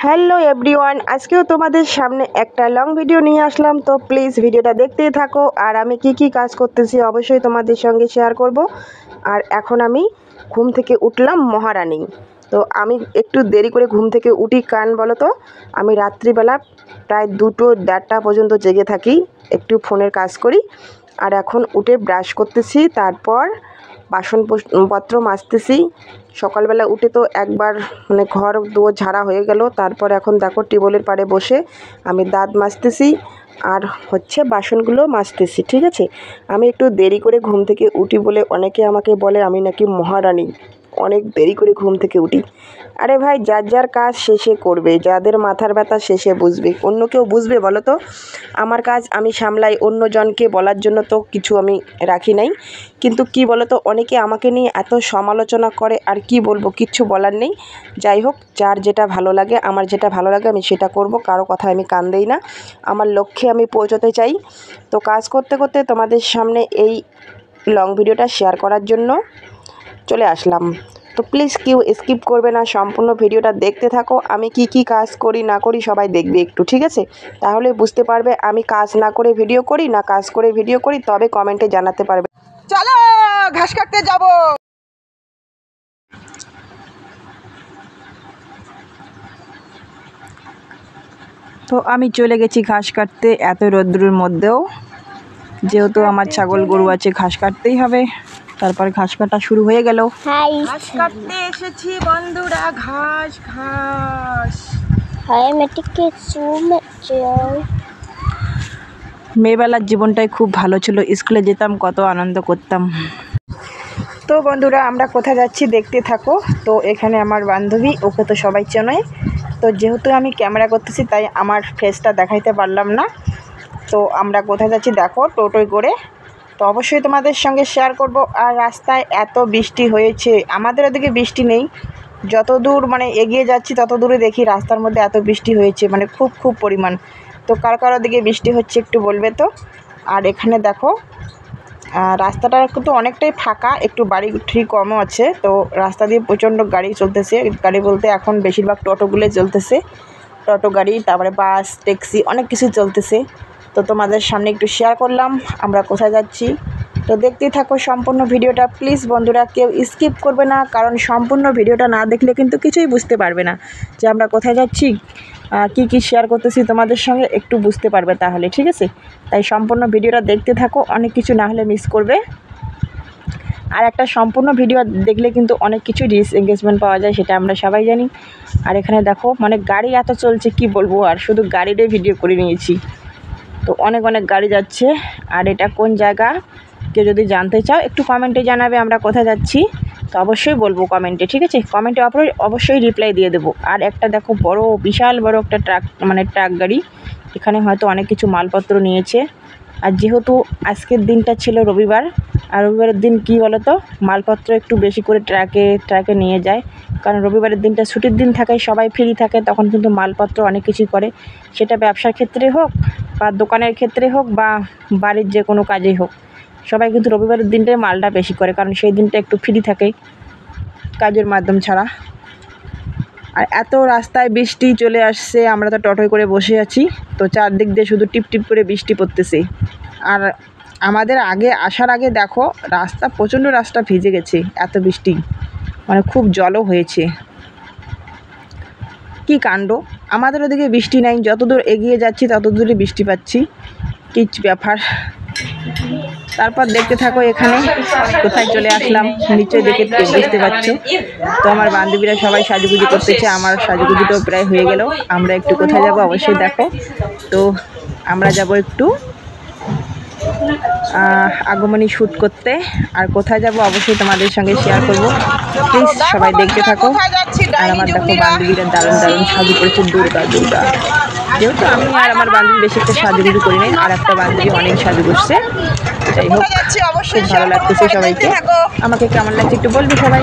Hello everyone, আজকেও তোমাদের সামনে একটা লং ভিডিও নিয়ে আসলাম। তো প্লিজ ভিডিওটা দেখতেই থাকো। আর আমি কি কাজ করতেছি অবশ্যই তোমাদের সঙ্গে শেয়ার করব। আর এখন আমি ঘুম থেকে উঠলাম মহারানী। তো আমি একটু দেরি করে ঘুম থেকে উঠি, কারণ বলো তো আমি রাত্রিবেলা প্রায় 2-1:30 পর্যন্ত জেগে থাকি, একটু ফোনের কাজ করি। আর এখন উঠে ব্রাশ করতেছি, তারপর বাসনপত্র মাজতেছি। সকালবেলা উঠে তো একবার ঘর দুয়ার ঝাড়া হয়ে গেল। তারপর এখন দেখো টিউবওয়েলের পাড়ে বসে আমি দাঁত মাজতেছি আর বাসনগুলো মাজতেছি। ঠিক আছে, আমি একটু দেরি করে ঘুম থেকে উঠি বলে অনেকে আমাকে বলে আমি নাকি মহারানী, অনেক দেরি করে ঘুম থেকে উঠি। আরে ভাই, যার যার কাজ শেষে করবে, যাদের মাথার ব্যথা শেষে বুঝবে। অন্য কেউ বুঝবে বলো তো? আমার কাজ আমি সামলাই, অন্যজনকে বলার জন্য তো কিছু আমি রাখি নাই। কিন্তু কি বলো তো, অনেকে আমাকে নিয়ে এত সমালোচনা করে, আর কি বলবো, কিচ্ছু বলার নেই। যাই হোক, যার যেটা ভালো লাগে, আমার যেটা ভালো লাগে আমি সেটা করব, কারো কথা আমি কান দেই না। আমার লক্ষ্যে আমি পৌঁছতে চাই। তো কাজ করতে করতে তোমাদের সামনে এই লং ভিডিওটা শেয়ার করার জন্য চলে আসলাম। তো প্লিজ কেউ স্কিপ করবে না, সম্পূর্ণ ভিডিওটা দেখতে থাকো। আমি কি কাজ করি না করি সবাই দেখবে একটু, ঠিক আছে? তাহলে বুঝতে পারবে আমি কাজ না করে ভিডিও করি না কাজ করে ভিডিও করি, তবে কমেন্টে জানাতে পারবে। চলো ঘাস কাটতে যাব। তো আমি চলে গেছি ঘাস কাটতে, এত রোদ্রের মধ্যেও। যেহেতু আমার ছাগল গরু আছে, ঘাস কাটতেই হবে। তারপর ঘাস কাটা শুরু হয়ে গেল। ঘাস কাটতে এসেছি বন্ধুরা, ঘাস। মেয়েবেলার জীবনটাই খুব ভালো ছিল, স্কুলে যেতাম, কত আনন্দ করতাম। তো বন্ধুরা, আমরা কোথায় যাচ্ছি দেখতে থাকো। তো এখানে আমার বান্ধবী, ওকে তো সবাই চেনে। তো যেহেতু আমি ক্যামেরা করতেছি তাই আমার ফেসটা দেখাইতে পারলাম না। তো আমরা কোথায় যাচ্ছি দেখো, টোটোয় করে। তো অবশ্যই তোমাদের সঙ্গে শেয়ার করব। আর রাস্তায় এত বৃষ্টি হয়েছে, আমাদের ওদিকে বৃষ্টি নেই। যত দূর এগিয়ে যাচ্ছি তত দূরে দেখি রাস্তার মধ্যে এত বৃষ্টি হয়েছে, খুব পরিমাণ। তো কার দিকে বৃষ্টি হচ্ছে একটু বলবে তো। আর এখানে দেখো রাস্তাটা কিন্তু অনেকটাই ফাঁকা, একটু বাড়ি ঠিক কমও আছে। তো রাস্তা দিয়ে প্রচণ্ড গাড়ি চলতেছে। গাড়ি বলতে এখন বেশিরভাগ টোটোগুলোই চলতেছে, টোটো গাড়ি, তারপরে বাস, ট্যাক্সি, অনেক কিছু চলতেছে। তো তোমাদের সামনে একটু শেয়ার করলাম আমরা কোথায় যাচ্ছি। তো দেখতেই থাকো সম্পূর্ণ ভিডিওটা। প্লিজ বন্ধুরা কেউ স্কিপ করবে না, কারণ সম্পূর্ণ ভিডিওটা না দেখলে কিন্তু কিছুই বুঝতে পারবে না যে আমরা কোথায় যাচ্ছি, কি শেয়ার করতেছি তোমাদের সঙ্গে, একটু বুঝতে পারবে তাহলে, ঠিক আছে? তাই সম্পূর্ণ ভিডিওটা দেখতে থাকো, অনেক কিছু না হলে মিস করবে। আর একটা সম্পূর্ণ ভিডিও দেখলে কিন্তু অনেক কিছু ডিসএঙ্গেজমেন্ট পাওয়া যায়, সেটা আমরা সবাই জানি। আর এখানে দেখো গাড়ি এত চলছে, কি বলবো, আর শুধু গাড়িটাই ভিডিও করে নিয়েছি। তো অনেক গাড়ি যাচ্ছে। আর এটা কোন জায়গা কেউ যদি জানতে চাও একটু কমেন্টে জানাবে আমরা কোথায় যাচ্ছি। তো অবশ্যই বলবো কমেন্টে, ঠিক আছে? কমেন্টে অবশ্যই রিপ্লাই দিয়ে দেবো। আর একটা দেখো বিশাল বড় একটা ট্রাক গাড়ি, এখানে হয়তো অনেক কিছু মালপত্র নিয়েছে। আর যেহেতু আজকের দিনটা ছিল রবিবার, আর রবিবারের দিন কি বলো তো, মালপত্র একটু বেশি করে ট্রাকে নিয়ে যায়। কারণ রবিবারের দিনটা ছুটির দিন থাকে, সবাই ফ্রি থাকে, তখন কিন্তু মালপত্র অনেক কিছুই করে। সেটা ব্যবসার ক্ষেত্রে হোক বা দোকানের ক্ষেত্রে হোক বা বাড়ির যে কোনো কাজেই হোক, সবাই কিন্তু রবিবারের দিনটাই মালটা বেশি করে, কারণ সেই দিনটা একটু ফ্রি থাকে কাজের মাধ্যম ছাড়া। আর এত রাস্তায় বৃষ্টি চলে আসছে, আমরা তো টোটোয় করে বসে আছি। তো চারদিক দিয়ে শুধু টিপ করে বৃষ্টি পড়তেছে। আর আমাদের আসার আগে দেখো প্রচণ্ড রাস্তা ভিজে গেছে, এত বৃষ্টি, খুব জলও হয়েছে। কি কাণ্ড, আমাদের ওদিকে বৃষ্টি নাই, যত দূর এগিয়ে যাচ্ছি তত দূরে বৃষ্টি পাচ্ছি। কি ব্যাপার। তারপর দেখতে থাকো এখানে কোথায় চলে আসলাম, নিচে দেখে বুঝতে পারছো। তো আমার বান্ধবীরা সবাই সাজুগুজু করতেছে, আমার সাজুগুজুটাও প্রায় হয়ে গেল। আমরা একটু কোথায় যাব অবশ্যই দেখো। তো আমরা যাব একটু আগমনী শ্যুট করতে। আর কোথায় যাব অবশ্যই তোমাদের সঙ্গে শেয়ার করব, প্লিজ সবাই দেখতে থাকো। আর আমার দেখো বান্ধবীরা দারুণ সাজু করেছে, দুর্গা। যেহেতু আমি আর আমার বান্ধবী বেশি একটা সাজুগুজু করি নাই, আর একটা বান্ধবী অনেক সাজু করছে। যাই হোক, খুব ভালো লাগতেছে সবাইকে। আমাকে কেমন লাগছে একটু বলবি সবাই।